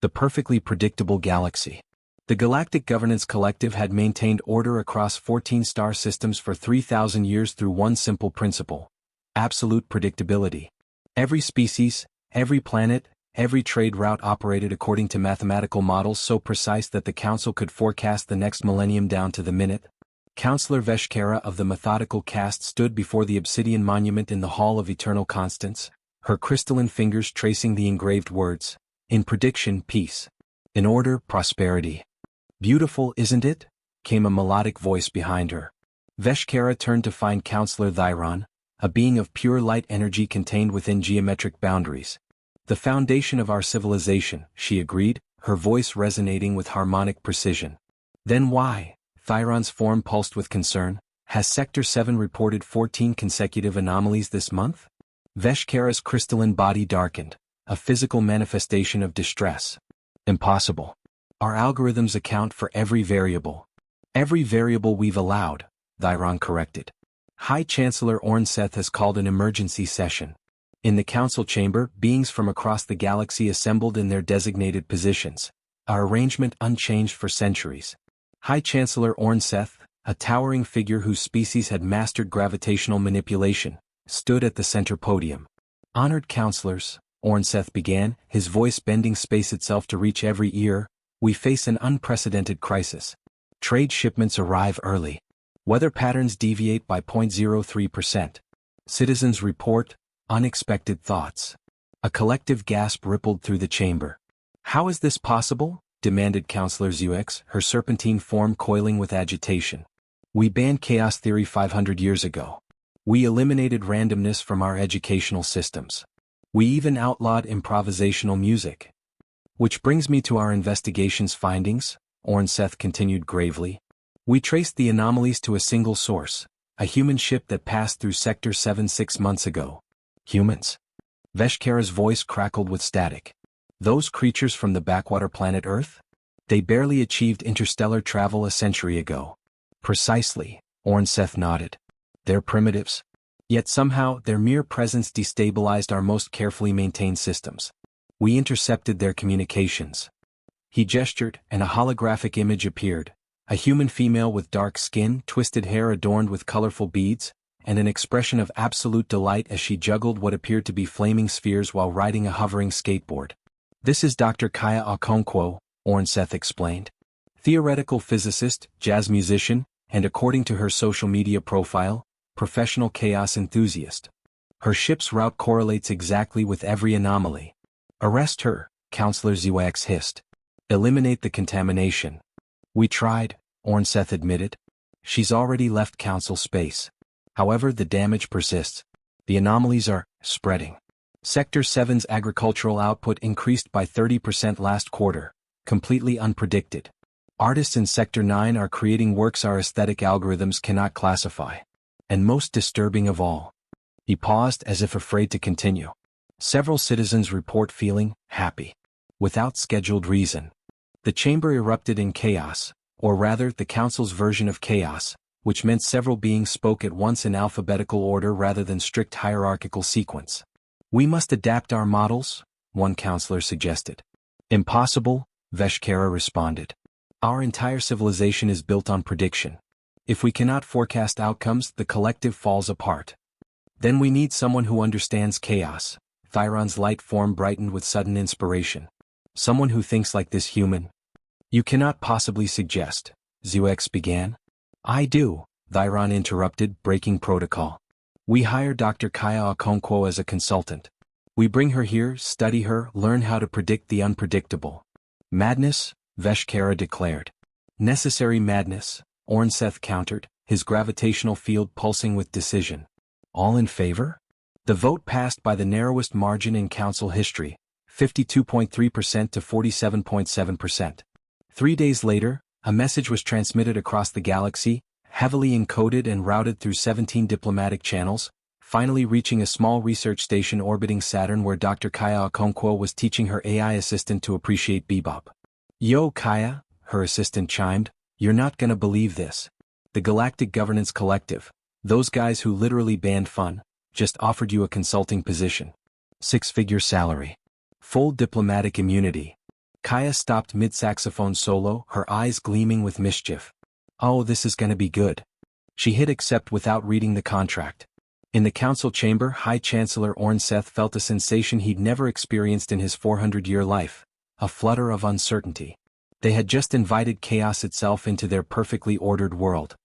The perfectly predictable galaxy. The Galactic Governance Collective had maintained order across 14 star systems for 3,000 years through one simple principle: absolute predictability. Every species, every planet, every trade route operated according to mathematical models so precise that the Council could forecast the next millennium down to the minute. Counselor Veshkara of the methodical caste stood before the obsidian monument in the Hall of Eternal Constants, her crystalline fingers tracing the engraved words: in prediction, peace; in order, prosperity. Beautiful, isn't it? Came a melodic voice behind her. Veshkara turned to find Counselor Thyron, a being of pure light energy contained within geometric boundaries. The foundation of our civilization, she agreed, her voice resonating with harmonic precision. Then why? Thyron's form pulsed with concern. Has Sector 7 reported 14 consecutive anomalies this month? Veshkara's crystalline body darkened, a physical manifestation of distress. Impossible. Our algorithms account for every variable. Every variable we've allowed, Thyron corrected. High Chancellor Ornseth has called an emergency session. In the council chamber, beings from across the galaxy assembled in their designated positions, our arrangement unchanged for centuries. High Chancellor Ornseth, a towering figure whose species had mastered gravitational manipulation, stood at the center podium. Honored counselors, Ornseth began, his voice bending space itself to reach every ear, we face an unprecedented crisis. Trade shipments arrive early. Weather patterns deviate by 0.03%. Citizens report unexpected thoughts. A collective gasp rippled through the chamber. How is this possible? Demanded Counselor Zux, her serpentine form coiling with agitation. We banned chaos theory 500 years ago. We eliminated randomness from our educational systems. We even outlawed improvisational music. Which brings me to our investigation's findings, Ornseth continued gravely. We traced the anomalies to a single source, a human ship that passed through Sector 7 6 months ago. Humans? Veshkara's voice crackled with static. Those creatures from the backwater planet Earth? They barely achieved interstellar travel a century ago. Precisely, Ornseth nodded. They're primitives. Yet somehow their mere presence destabilized our most carefully maintained systems. We intercepted their communications. He gestured, and a holographic image appeared. A human female with dark skin, twisted hair adorned with colorful beads, and an expression of absolute delight as she juggled what appeared to be flaming spheres while riding a hovering skateboard. This is Dr. Kaya Okonkwo, Ornseth explained. Theoretical physicist, jazz musician, and according to her social media profile, professional chaos enthusiast. Her ship's route correlates exactly with every anomaly. Arrest her, Counselor Zux hissed. Eliminate the contamination. We tried, Ornseth admitted. She's already left council space. However, the damage persists. The anomalies are spreading. Sector 7's agricultural output increased by 30% last quarter, completely unpredicted. Artists in Sector 9 are creating works our aesthetic algorithms cannot classify. And most disturbing of all. He paused as if afraid to continue. Several citizens report feeling happy. Without scheduled reason. The chamber erupted in chaos, or rather the council's version of chaos, which meant several beings spoke at once in alphabetical order rather than strict hierarchical sequence. We must adapt our models, one counselor suggested. Impossible, Veshkara responded. Our entire civilization is built on prediction. If we cannot forecast outcomes, the collective falls apart. Then we need someone who understands chaos. Thyron's light form brightened with sudden inspiration. Someone who thinks like this human. You cannot possibly suggest, Zux began. I do, Thyron interrupted, breaking protocol. We hire Dr. Kaya Okonkwo as a consultant. We bring her here, study her, learn how to predict the unpredictable. Madness, Veshkara declared. Necessary madness, Ornseth countered, his gravitational field pulsing with decision. All in favor? The vote passed by the narrowest margin in council history, 52.3% to 47.7%. 3 days later, a message was transmitted across the galaxy, heavily encoded and routed through 17 diplomatic channels, finally reaching a small research station orbiting Saturn where Dr. Kaya Okonkwo was teaching her AI assistant to appreciate bebop. Yo, Kaya, her assistant chimed, you're not gonna believe this. The Galactic Governance Collective, those guys who literally banned fun, just offered you a consulting position. 6-figure salary. Full diplomatic immunity. Kaya stopped mid-saxophone solo, her eyes gleaming with mischief. Oh, this is gonna be good. She hit accept without reading the contract. In the council chamber, High Chancellor Ornseth felt a sensation he'd never experienced in his 400-year life, a flutter of uncertainty. They had just invited chaos itself into their perfectly ordered world.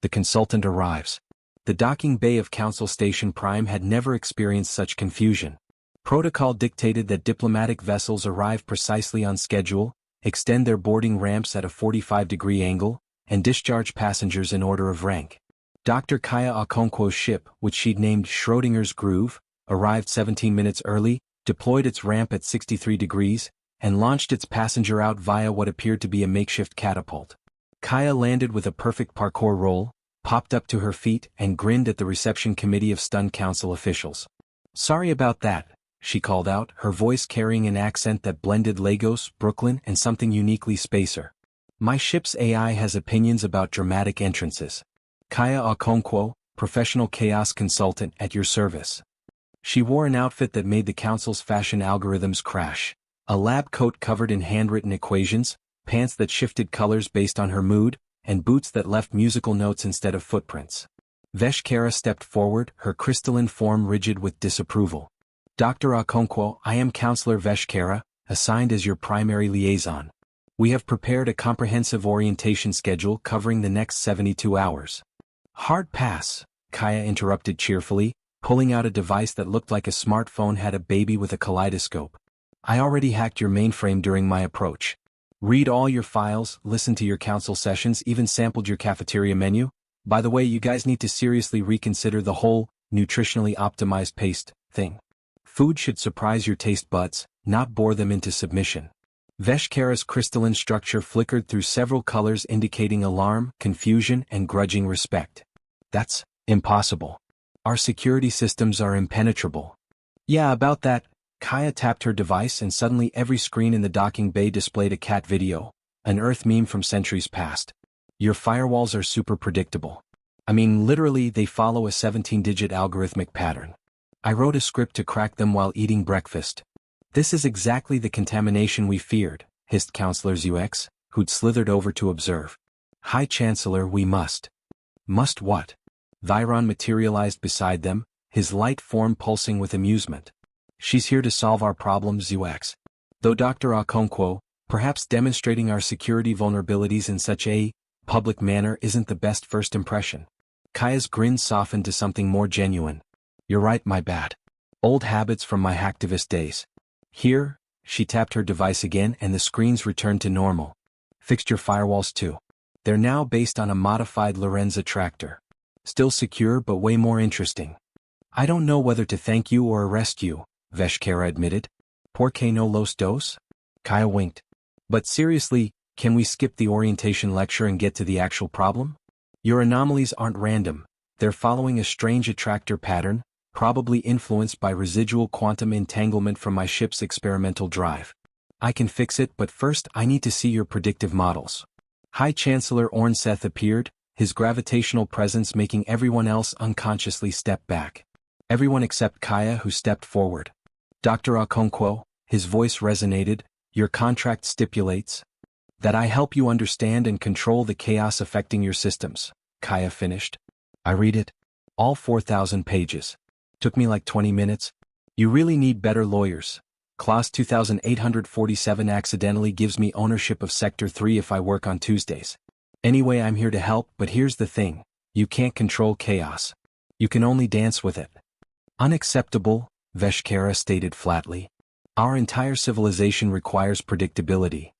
The consultant arrives. The docking bay of Council Station Prime had never experienced such confusion. Protocol dictated that diplomatic vessels arrive precisely on schedule, extend their boarding ramps at a 45-degree angle, and discharge passengers in order of rank. Dr. Kaya Okonkwo's ship, which she'd named Schrodinger's Groove, arrived 17 minutes early, deployed its ramp at 63 degrees, and launched its passenger out via what appeared to be a makeshift catapult. Kaya landed with a perfect parkour roll, popped up to her feet, and grinned at the reception committee of stunned council officials. "Sorry about that," she called out, her voice carrying an accent that blended Lagos, Brooklyn, and something uniquely Spacer. "My ship's AI has opinions about dramatic entrances. Kaya Okonkwo, professional chaos consultant at your service." She wore an outfit that made the council's fashion algorithms crash. A lab coat covered in handwritten equations, pants that shifted colors based on her mood, and boots that left musical notes instead of footprints. Veshkara stepped forward, her crystalline form rigid with disapproval. "Dr. Okonkwo, I am Counselor Veshkara, assigned as your primary liaison. We have prepared a comprehensive orientation schedule covering the next 72 hours. Hard pass," Kaya interrupted cheerfully, pulling out a device that looked like a smartphone had a baby with a kaleidoscope. "I already hacked your mainframe during my approach. Read all your files, listened to your council sessions, even sampled your cafeteria menu. By the way, you guys need to seriously reconsider the whole nutritionally optimized paste thing. Food should surprise your taste buds, not bore them into submission." Veshkara's crystalline structure flickered through several colors indicating alarm, confusion, and grudging respect. "That's impossible. Our security systems are impenetrable." "Yeah, about that." Kaya tapped her device and suddenly every screen in the docking bay displayed a cat video, an Earth meme from centuries past. "Your firewalls are super predictable. I mean, literally, they follow a 17-digit algorithmic pattern. I wrote a script to crack them while eating breakfast." "This is exactly the contamination we feared," hissed Counselor Zux, who'd slithered over to observe. "High Chancellor, we must." "Must what?" Viron materialized beside them, his light form pulsing with amusement. "She's here to solve our problems, Zux. Though Dr. Okonkwo, perhaps demonstrating our security vulnerabilities in such a public manner isn't the best first impression." Kaya's grin softened to something more genuine. "You're right, my bad. Old habits from my hacktivist days. Here," she tapped her device again and the screens returned to normal. "Fixed your firewalls too. They're now based on a modified Lorenza tractor. Still secure but way more interesting." "I don't know whether to thank you or arrest you," Veshkara admitted. "Por qué no los dos?" Kaya winked. "But seriously, can we skip the orientation lecture and get to the actual problem? Your anomalies aren't random. They're following a strange attractor pattern, probably influenced by residual quantum entanglement from my ship's experimental drive. I can fix it, but first I need to see your predictive models." High Chancellor Ornseth appeared, his gravitational presence making everyone else unconsciously step back. Everyone except Kaya, who stepped forward. "Dr. Okonkwo," his voice resonated, "your contract stipulates that I help you understand and control the chaos affecting your systems." Kaya finished. "I read it. All 4,000 pages. Took me like 20 minutes. You really need better lawyers. Clause 2847 accidentally gives me ownership of Sector 3 if I work on Tuesdays. Anyway, I'm here to help, but here's the thing. You can't control chaos. You can only dance with it." "Unacceptable," Veshkara stated flatly. "Our entire civilization requires predictability.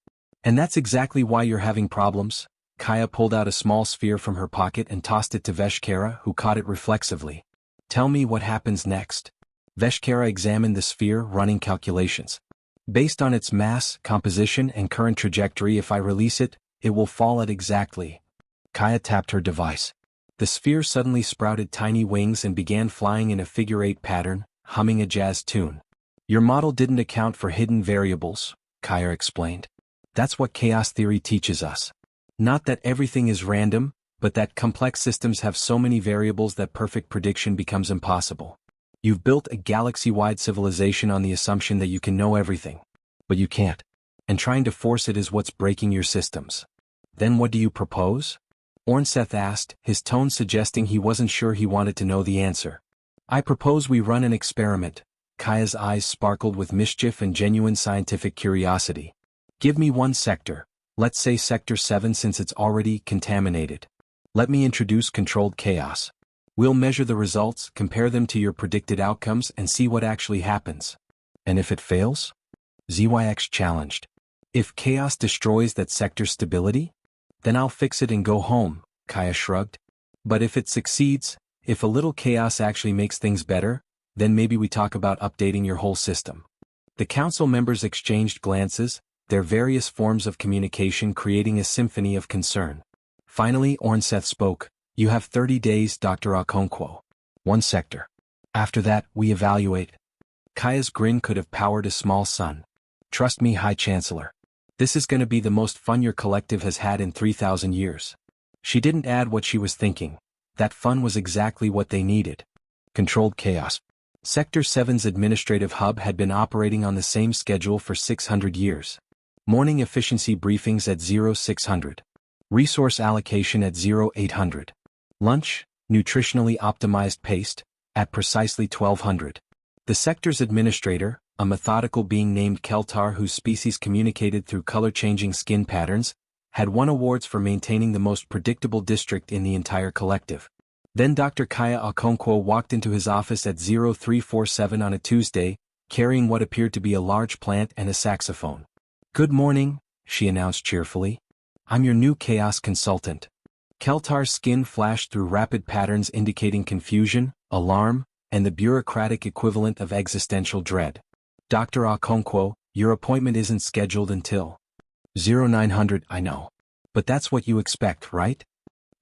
And that's exactly why you're having problems." Kaya pulled out a small sphere from her pocket and tossed it to Veshkara, who caught it reflexively. "Tell me what happens next." Veshkara examined the sphere, running calculations. "Based on its mass, composition, and current trajectory, if I release it, it will fall at exactly." Kaya tapped her device. The sphere suddenly sprouted tiny wings and began flying in a figure-8 pattern, humming a jazz tune. "Your model didn't account for hidden variables," Kaya explained. "That's what chaos theory teaches us. Not that everything is random, but that complex systems have so many variables that perfect prediction becomes impossible. You've built a galaxy-wide civilization on the assumption that you can know everything. But you can't. and trying to force it is what's breaking your systems. Then what do you propose? Ornseth asked, his tone suggesting he wasn't sure he wanted to know the answer. I propose we run an experiment. Kaya's eyes sparkled with mischief and genuine scientific curiosity. Give me one sector, let's say Sector 7 since it's already contaminated. Let me introduce controlled chaos. We'll measure the results, compare them to your predicted outcomes and see what actually happens. And if it fails? ZYX challenged. If chaos destroys that sector's stability? Then I'll fix it and go home, Kaya shrugged. But if it succeeds, if a little chaos actually makes things better, then maybe we talk about updating your whole system. The council members exchanged glances, their various forms of communication creating a symphony of concern. Finally, Ornseth spoke. You have 30 days, Dr. Okonkwo. One sector. After that, we evaluate. Kaya's grin could have powered a small sun. Trust me, High Chancellor. This is going to be the most fun your collective has had in 3,000 years. She didn't add what she was thinking. That fun was exactly what they needed. Controlled chaos. Sector 7's administrative hub had been operating on the same schedule for 600 years. Morning efficiency briefings at 0600. Resource allocation at 0800. Lunch, nutritionally optimized paste, at precisely 1200. The sector's administrator, a methodical being named Keltar whose species communicated through color-changing skin patterns, had won awards for maintaining the most predictable district in the entire collective. Then Dr. Kaya Okonkwo walked into his office at 0347 on a Tuesday, carrying what appeared to be a large plant and a saxophone. Good morning, she announced cheerfully. I'm your new chaos consultant. Keltar's skin flashed through rapid patterns indicating confusion, alarm, and the bureaucratic equivalent of existential dread. Dr. Okonkwo, your appointment isn't scheduled until 0900, I know. But that's what you expect, right?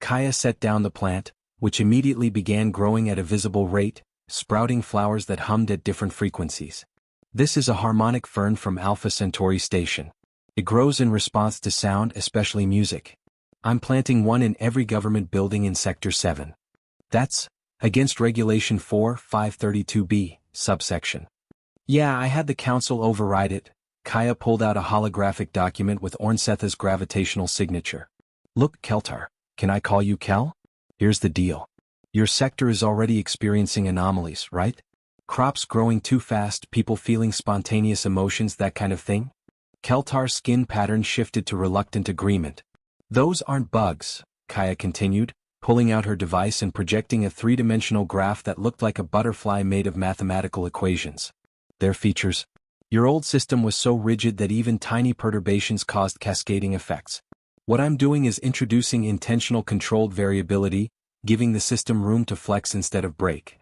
Kaya set down the plant, which immediately began growing at a visible rate, sprouting flowers that hummed at different frequencies. This is a harmonic fern from Alpha Centauri Station. It grows in response to sound, especially music. I'm planting one in every government building in Sector 7. That's against Regulation 4.532b, subsection. Yeah, I had the council override it. Kaya pulled out a holographic document with Ornseth's gravitational signature. Look, Keltar, can I call you Kel? Here's the deal. Your sector is already experiencing anomalies, right? Crops growing too fast, people feeling spontaneous emotions, that kind of thing? Keltar's skin pattern shifted to reluctant agreement. Those aren't bugs, Kaya continued, pulling out her device and projecting a three-dimensional graph that looked like a butterfly made of mathematical equations. Their features. Your old system was so rigid that even tiny perturbations caused cascading effects. What I'm doing is introducing intentional controlled variability, giving the system room to flex instead of break.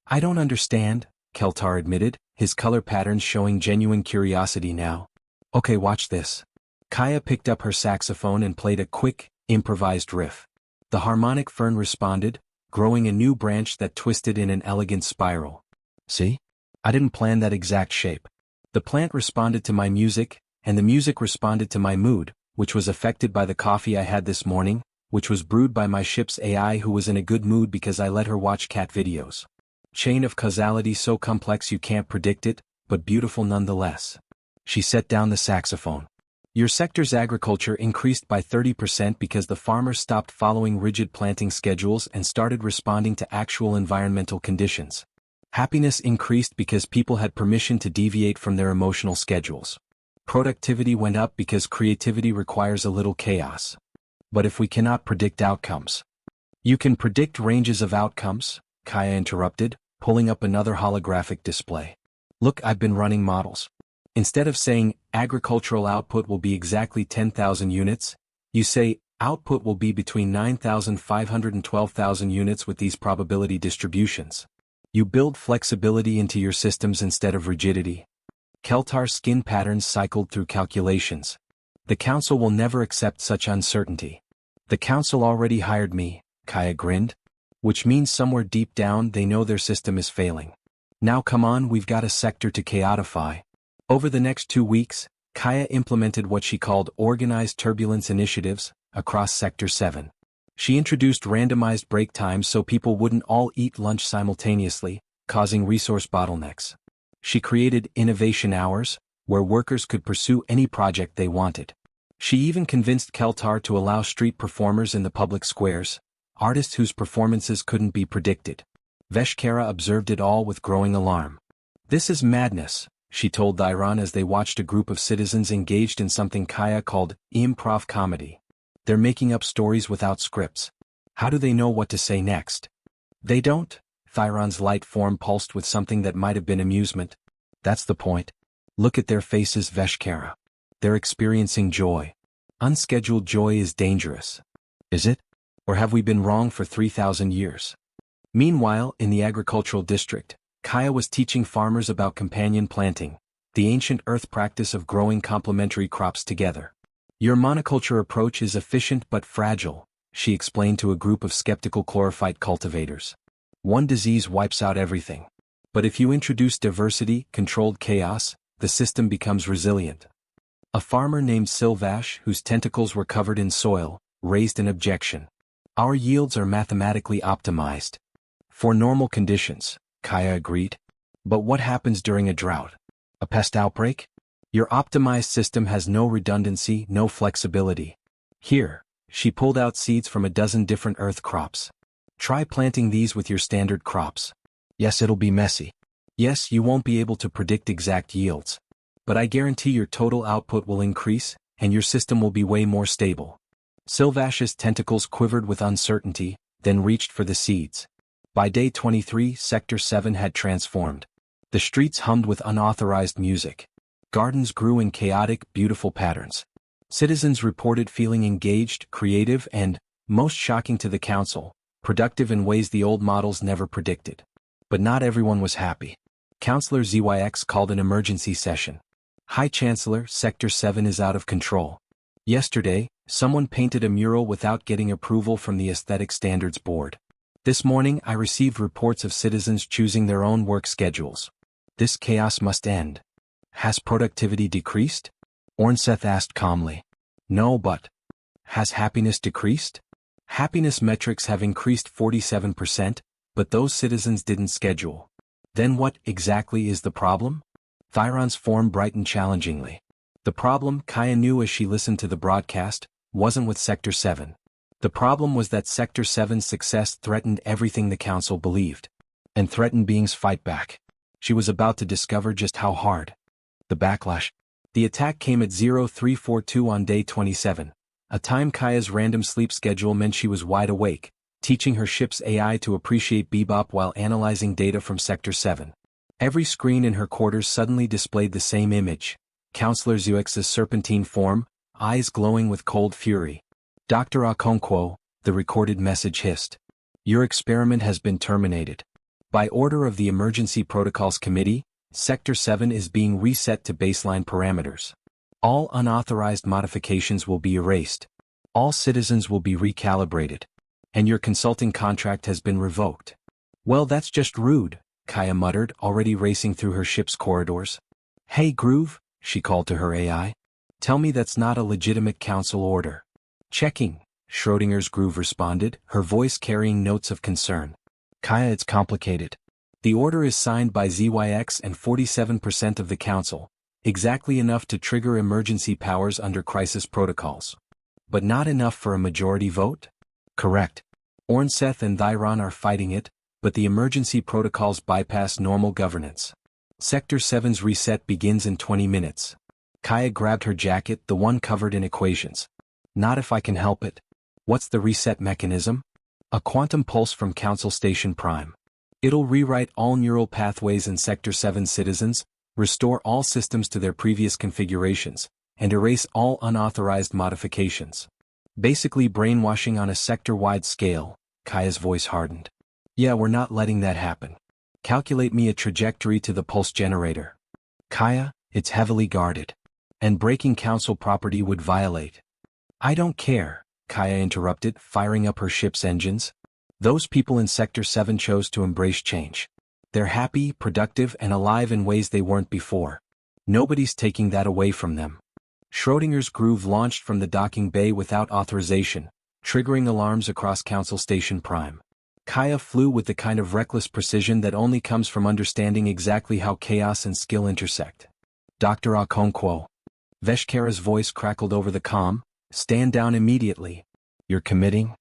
I don't understand, Keltar admitted, his color patterns showing genuine curiosity now. Okay, watch this. Kaya picked up her saxophone and played a quick, improvised riff. The harmonic fern responded, growing a new branch that twisted in an elegant spiral. See? I didn't plan that exact shape. The plant responded to my music, and the music responded to my mood, which was affected by the coffee I had this morning, which was brewed by my ship's AI who was in a good mood because I let her watch cat videos. Chain of causality so complex you can't predict it, but beautiful nonetheless. She set down the saxophone. Your sector's agriculture increased by 30% because the farmers stopped following rigid planting schedules and started responding to actual environmental conditions. Happiness increased because people had permission to deviate from their emotional schedules. Productivity went up because creativity requires a little chaos. But if we cannot predict outcomes. You can predict ranges of outcomes, Kaya interrupted, pulling up another holographic display. Look, I've been running models. Instead of saying, agricultural output will be exactly 10,000 units, you say, output will be between 9,500 and 12,000 units with these probability distributions. You build flexibility into your systems instead of rigidity. Keltar's skin patterns cycled through calculations. The council will never accept such uncertainty. The council already hired me, Kaya grinned. Which means somewhere deep down they know their system is failing. Now come on, we've got a sector to chaotify. Over the next 2 weeks, Kaya implemented what she called organized turbulence initiatives across Sector 7. She introduced randomized break times so people wouldn't all eat lunch simultaneously, causing resource bottlenecks. She created innovation hours, where workers could pursue any project they wanted. She even convinced Keltar to allow street performers in the public squares, artists whose performances couldn't be predicted. Veshkara observed it all with growing alarm. "This is madness," she told Dhiran as they watched a group of citizens engaged in something Kaya called improv comedy. "They're making up stories without scripts. How do they know what to say next?" "They don't." Dhiran's light form pulsed with something that might have been amusement. "That's the point. Look at their faces, Veshkara. They're experiencing joy. Unscheduled joy is dangerous. Is it? Or have we been wrong for 3,000 years? Meanwhile, in the agricultural district, Kaya was teaching farmers about companion planting, the ancient earth practice of growing complementary crops together. "Your monoculture approach is efficient but fragile," she explained to a group of skeptical chlorophyte cultivators. "One disease wipes out everything. But if you introduce diversity, controlled chaos, the system becomes resilient." A farmer named Silvash, whose tentacles were covered in soil, raised an objection. "Our yields are mathematically optimized for normal conditions," Kaya agreed. "But what happens during a drought? A pest outbreak? Your optimized system has no redundancy, no flexibility. Here," she pulled out seeds from a dozen different earth crops. "Try planting these with your standard crops. Yes, it'll be messy. Yes, you won't be able to predict exact yields. But I guarantee your total output will increase, and your system will be way more stable." Silvash's tentacles quivered with uncertainty, then reached for the seeds. By day 23, Sector 7 had transformed. The streets hummed with unauthorized music. Gardens grew in chaotic, beautiful patterns. Citizens reported feeling engaged, creative, and, most shocking to the council, productive in ways the old models never predicted. But not everyone was happy. Councillor ZYX called an emergency session. "High Chancellor, Sector 7 is out of control. Yesterday, someone painted a mural without getting approval from the Aesthetic Standards Board. This morning I received reports of citizens choosing their own work schedules. This chaos must end." "Has productivity decreased?" Ornseth asked calmly. "No, but has happiness decreased?" "Happiness metrics have increased 47%, but those citizens didn't schedule." "Then what exactly is the problem?" Thiron's form brightened challengingly. The problem, Kaya knew as she listened to the broadcast, wasn't with Sector 7. The problem was that Sector 7's success threatened everything the council believed. And threatened beings fight back. She was about to discover just how hard. The backlash. The attack came at 0342 on day 27, a time Kaya's random sleep schedule meant she was wide awake, teaching her ship's AI to appreciate bebop while analyzing data from Sector 7. Every screen in her quarters suddenly displayed the same image. Councillor Zux's serpentine form, eyes glowing with cold fury. "Dr. Okonkwo," the recorded message hissed. "Your experiment has been terminated. By order of the Emergency Protocols Committee, Sector 7 is being reset to baseline parameters. All unauthorized modifications will be erased. All citizens will be recalibrated. And your consulting contract has been revoked." "Well, that's just rude," Kaya muttered, already racing through her ship's corridors. "Hey Groove," she called to her AI. "Tell me that's not a legitimate council order." "Checking," Schrodinger's Groove responded, her voice carrying notes of concern. "Kaya, it's complicated. The order is signed by ZYX and 47% of the council, exactly enough to trigger emergency powers under crisis protocols. But not enough for a majority vote?" "Correct. Ornseth and Dhiran are fighting it, but the emergency protocols bypass normal governance. Sector 7's reset begins in 20 minutes. Kaya grabbed her jacket, the one covered in equations. "Not if I can help it." "What's the reset mechanism?" "A quantum pulse from Council Station Prime. It'll rewrite all neural pathways in Sector 7 citizens, restore all systems to their previous configurations, and erase all unauthorized modifications. Basically brainwashing on a sector-wide scale." Kaya's voice hardened. "Yeah, we're not letting that happen. Calculate me a trajectory to the pulse generator." "Kaya, it's heavily guarded. And breaking council property would violate." "I don't care," Kaya interrupted, firing up her ship's engines. "Those people in Sector 7 chose to embrace change. They're happy, productive, and alive in ways they weren't before. Nobody's taking that away from them." Schrodinger's Groove launched from the docking bay without authorization, triggering alarms across Council Station Prime. Kaya flew with the kind of reckless precision that only comes from understanding exactly how chaos and skill intersect. Dr. Okonkwo. Veshkara's voice crackled over the comm. Stand down immediately. You're committing?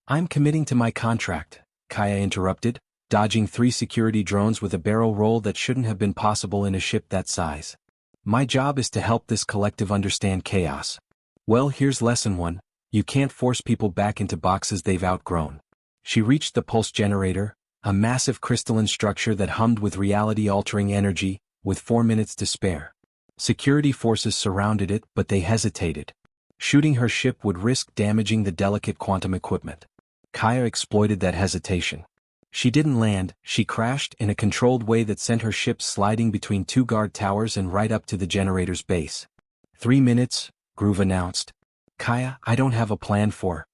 I'm committing to my contract, Kaya interrupted, dodging 3 security drones with a barrel roll that shouldn't have been possible in a ship that size. My job is to help this collective understand chaos. Well, here's lesson 1. You can't force people back into boxes they've outgrown. She reached the pulse generator, a massive crystalline structure that hummed with reality-altering energy, with 4 minutes to spare. Security forces surrounded it, but they hesitated. Shooting her ship would risk damaging the delicate quantum equipment. Kaya exploited that hesitation. She didn't land, she crashed in a controlled way that sent her ship sliding between 2 guard towers and right up to the generator's base. 3 minutes, Groove announced. Kaya, I don't have a plan for.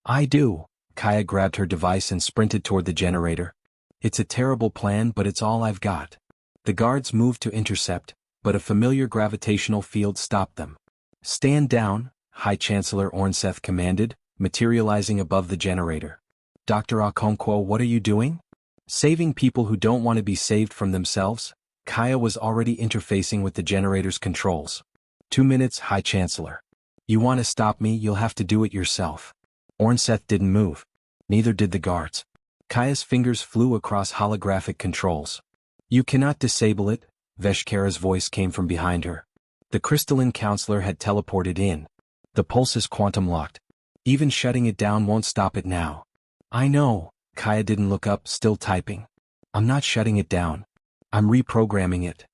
I do. Kaya grabbed her device and sprinted toward the generator. It's a terrible plan, but it's all I've got. The guards moved to intercept, but a familiar gravitational field stopped them. Stand down, High Chancellor Ornseth commanded, materializing above the generator. Dr. Okonkwo, what are you doing? Saving people who don't want to be saved from themselves? Kaya was already interfacing with the generator's controls. 2 minutes, High Chancellor. You want to stop me, you'll have to do it yourself. Ornseth didn't move. Neither did the guards. Kaya's fingers flew across holographic controls. You cannot disable it, Veshkara's voice came from behind her. The crystalline counselor had teleported in. The pulse is quantum locked. Even shutting it down won't stop it now. I know, Kaya didn't look up, still typing. I'm not shutting it down. I'm reprogramming it.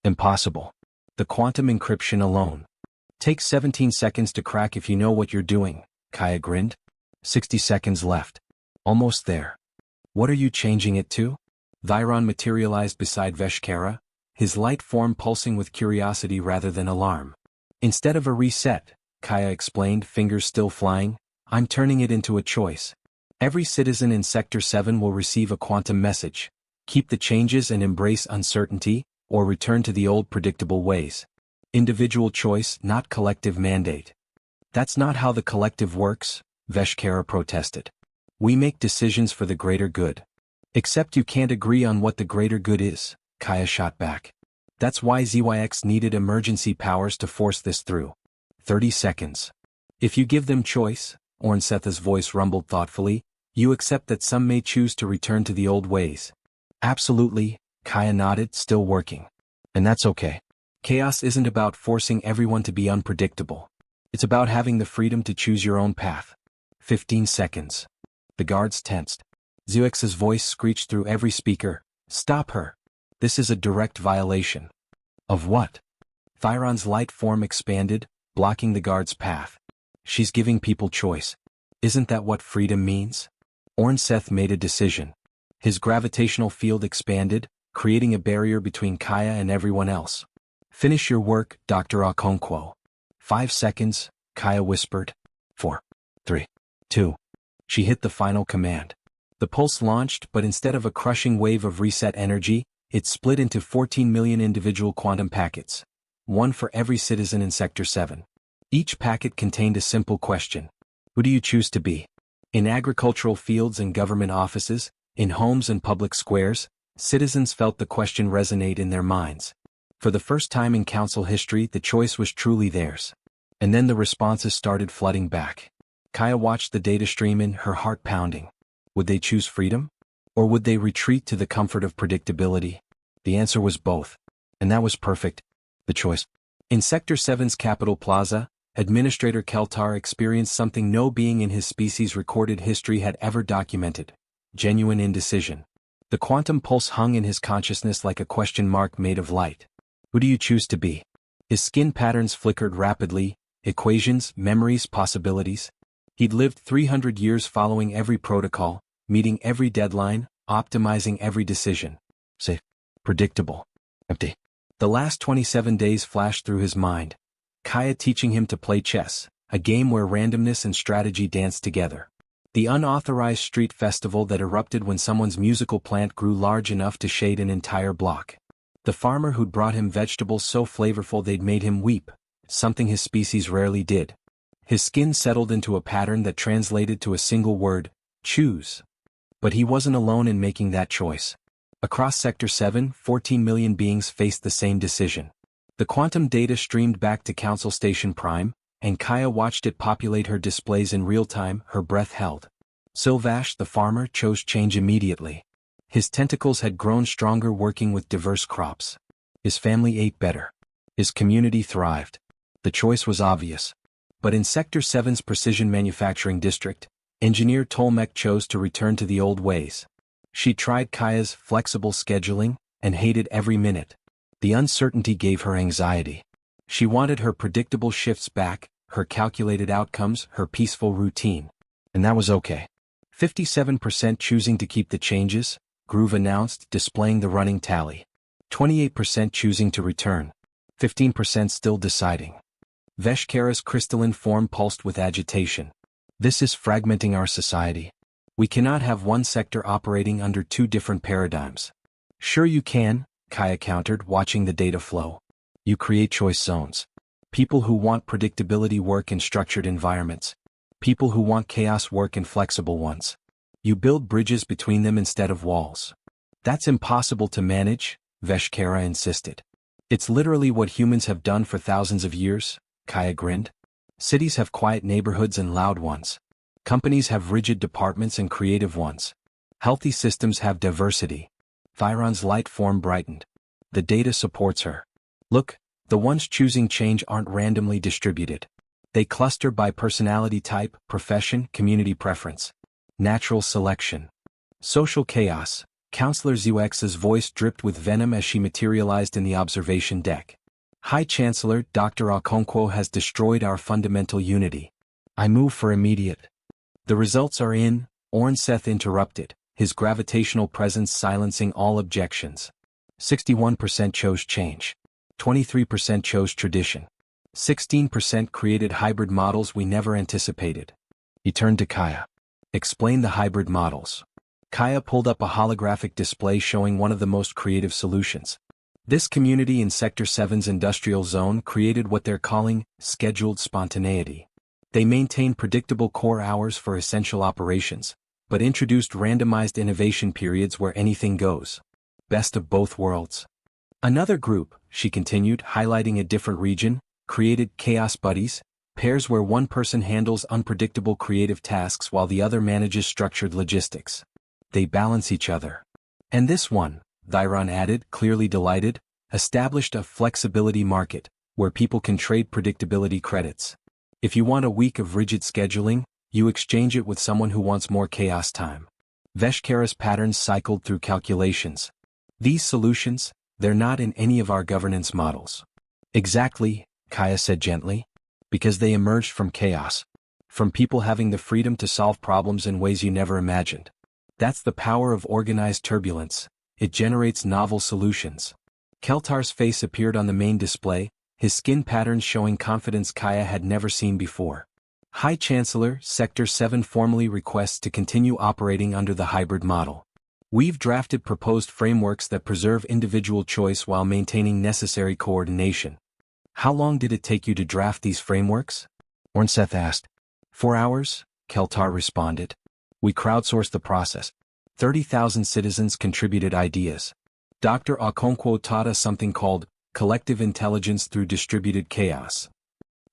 Impossible. The quantum encryption alone. Takes 17 seconds to crack if you know what you're doing, Kaya grinned. 60 seconds left. Almost there. What are you changing it to? Thyron materialized beside Veshkara, his light form pulsing with curiosity rather than alarm. Instead of a reset, Kaya explained, fingers still flying, I'm turning it into a choice. Every citizen in Sector 7 will receive a quantum message. Keep the changes and embrace uncertainty, or return to the old predictable ways. Individual choice, not collective mandate. That's not how the collective works, Veshkara protested. We make decisions for the greater good. Except you can't agree on what the greater good is, Kaya shot back. That's why ZYX needed emergency powers to force this through. 30 seconds. If you give them choice, Ornseth's voice rumbled thoughtfully, you accept that some may choose to return to the old ways. Absolutely, Kaya nodded, still working. And that's okay. Chaos isn't about forcing everyone to be unpredictable. It's about having the freedom to choose your own path. 15 seconds. The guards tensed. ZYX's voice screeched through every speaker. Stop her. This is a direct violation. Of what? Thyron's light form expanded, blocking the guard's path. She's giving people choice. Isn't that what freedom means? Ornseth made a decision. His gravitational field expanded, creating a barrier between Kaya and everyone else. Finish your work, Dr. Okonkwo. 5 seconds, Kaya whispered. 4, 3, 2. She hit the final command. The pulse launched, but instead of a crushing wave of reset energy, it split into 14 million individual quantum packets. One for every citizen in Sector 7. Each packet contained a simple question. Who do you choose to be? In agricultural fields and government offices, in homes and public squares, citizens felt the question resonate in their minds. For the first time in council history, the choice was truly theirs. And then the responses started flooding back. Kaya watched the data stream in, her heart pounding. Would they choose freedom? Or would they retreat to the comfort of predictability? The answer was both. And that was perfect. The choice. In Sector 7's Capital Plaza, Administrator Keltar experienced something no being in his species' recorded history had ever documented. Genuine indecision. The quantum pulse hung in his consciousness like a question mark made of light. Who do you choose to be? His skin patterns flickered rapidly, equations, memories, possibilities. He'd lived 300 years following every protocol, meeting every deadline, optimizing every decision. Safe. Predictable. Empty. The last 27 days flashed through his mind. Kaya teaching him to play chess, a game where randomness and strategy danced together. The unauthorized street festival that erupted when someone's musical plant grew large enough to shade an entire block. The farmer who'd brought him vegetables so flavorful they'd made him weep, something his species rarely did. His skin settled into a pattern that translated to a single word, choose. But he wasn't alone in making that choice. Across Sector 7, 14 million beings faced the same decision. The quantum data streamed back to Council Station Prime, and Kaya watched it populate her displays in real time, her breath held. Silvash, the farmer, chose change immediately. His tentacles had grown stronger working with diverse crops. His family ate better. His community thrived. The choice was obvious. But in Sector 7's Precision Manufacturing District, Engineer Tolmec chose to return to the old ways. She tried Kaya's flexible scheduling and hated every minute. The uncertainty gave her anxiety. She wanted her predictable shifts back, her calculated outcomes, her peaceful routine. And that was okay. 57% choosing to keep the changes, Groove announced, displaying the running tally. 28% choosing to return. 15% still deciding. Veshkara's crystalline form pulsed with agitation. This is fragmenting our society. We cannot have one sector operating under two different paradigms. Sure you can, Kaya countered, watching the data flow. You create choice zones. People who want predictability work in structured environments. People who want chaos work in flexible ones. You build bridges between them instead of walls. That's impossible to manage, Veshkara insisted. It's literally what humans have done for thousands of years, Kaya grinned. Cities have quiet neighborhoods and loud ones. Companies have rigid departments and creative ones. Healthy systems have diversity. Thyron's light form brightened. The data supports her. Look, the ones choosing change aren't randomly distributed. They cluster by personality type, profession, community preference. Natural selection. Social chaos. Counselor Zux's voice dripped with venom as she materialized in the observation deck. High Chancellor, Dr. Okonkwo has destroyed our fundamental unity. I move for immediate. The results are in, Ornseth interrupted, his gravitational presence silencing all objections. 61% chose change. 23% chose tradition. 16% created hybrid models we never anticipated. He turned to Kaya. Explain the hybrid models. Kaya pulled up a holographic display showing one of the most creative solutions. This community in Sector 7's industrial zone created what they're calling scheduled spontaneity. They maintain predictable core hours for essential operations, but introduced randomized innovation periods where anything goes. Best of both worlds. Another group, she continued, highlighting a different region, created chaos buddies, pairs where one person handles unpredictable creative tasks while the other manages structured logistics. They balance each other. And this one, Thyron added, clearly delighted, established a flexibility market, where people can trade predictability credits. If you want a week of rigid scheduling, you exchange it with someone who wants more chaos time. Veshkara's patterns cycled through calculations. These solutions, they're not in any of our governance models. Exactly, Kaya said gently. Because they emerged from chaos. From people having the freedom to solve problems in ways you never imagined. That's the power of organized turbulence. It generates novel solutions. Keltar's face appeared on the main display, his skin patterns showing confidence Kaya had never seen before. High Chancellor, Sector 7 formally requests to continue operating under the hybrid model. We've drafted proposed frameworks that preserve individual choice while maintaining necessary coordination. How long did it take you to draft these frameworks? Ornseth asked. 4 hours, Keltar responded. We crowdsourced the process. 30,000 citizens contributed ideas. Dr. Okonkwo taught us something called collective intelligence through distributed chaos.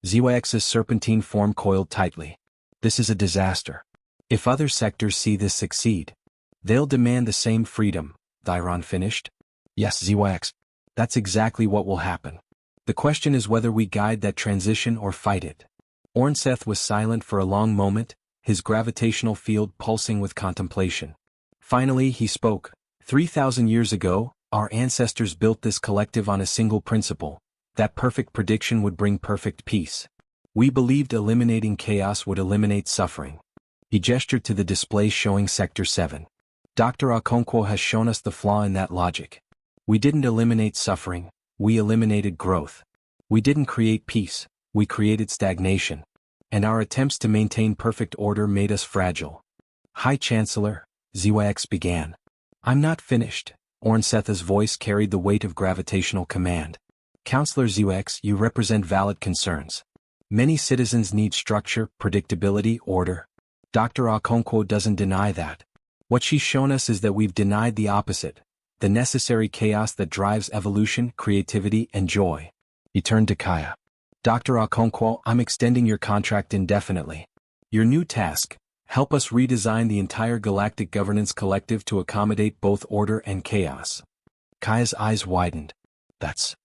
ZYX's serpentine form coiled tightly. This is a disaster. If other sectors see this succeed, they'll demand the same freedom, Thyron finished. Yes, ZYX. That's exactly what will happen. The question is whether we guide that transition or fight it. Ornseth was silent for a long moment, his gravitational field pulsing with contemplation. Finally he spoke. 3,000 years ago, our ancestors built this collective on a single principle, that perfect prediction would bring perfect peace. We believed eliminating chaos would eliminate suffering. He gestured to the display showing Sector 7. Dr. Okonkwo has shown us the flaw in that logic. We didn't eliminate suffering, we eliminated growth. We didn't create peace, we created stagnation. And our attempts to maintain perfect order made us fragile. High Chancellor, ZYX began. I'm not finished. Ornseth's voice carried the weight of gravitational command. Counselor ZYX, you represent valid concerns. Many citizens need structure, predictability, order. Dr. Okonkwo doesn't deny that. What she's shown us is that we've denied the opposite, the necessary chaos that drives evolution, creativity, and joy. He turned to Kaya. Dr. Okonkwo, I'm extending your contract indefinitely. Your new task: help us redesign the entire Galactic Governance Collective to accommodate both order and chaos. Kaya's eyes widened. That's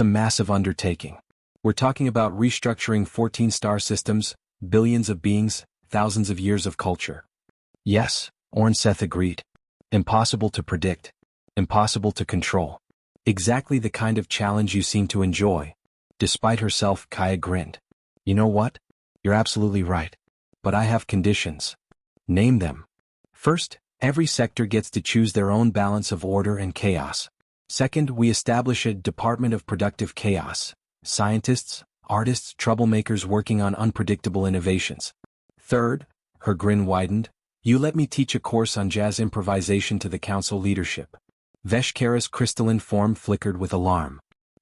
a massive undertaking. We're talking about restructuring 14 star systems, billions of beings, thousands of years of culture. Yes, Ornseth agreed. Impossible to predict. Impossible to control. Exactly the kind of challenge you seem to enjoy. Despite herself, Kaya grinned. You know what? You're absolutely right. But I have conditions. Name them. First, every sector gets to choose their own balance of order and chaos. Second, we establish a Department of Productive Chaos. Scientists, artists, troublemakers working on unpredictable innovations. Third, her grin widened, you let me teach a course on jazz improvisation to the council leadership. Veshkara's crystalline form flickered with alarm.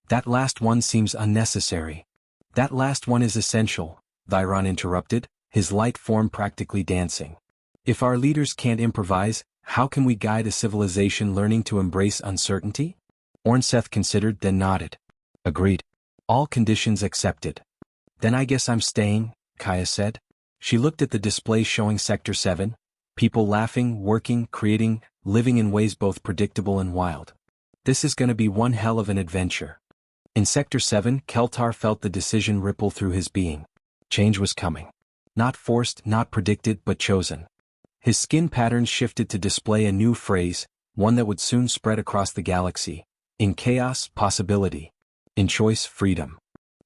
That last one seems unnecessary. That last one is essential, Viron interrupted, his light form practically dancing. If our leaders can't improvise, how can we guide a civilization learning to embrace uncertainty? Ornseth considered, then nodded. Agreed. All conditions accepted. Then I guess I'm staying, Kaya said. She looked at the display showing Sector 7, people laughing, working, creating, living in ways both predictable and wild. This is going to be one hell of an adventure. In Sector 7, Keltar felt the decision ripple through his being. Change was coming. Not forced, not predicted, but chosen. His skin patterns shifted to display a new phrase, one that would soon spread across the galaxy. In chaos, possibility. In choice, freedom.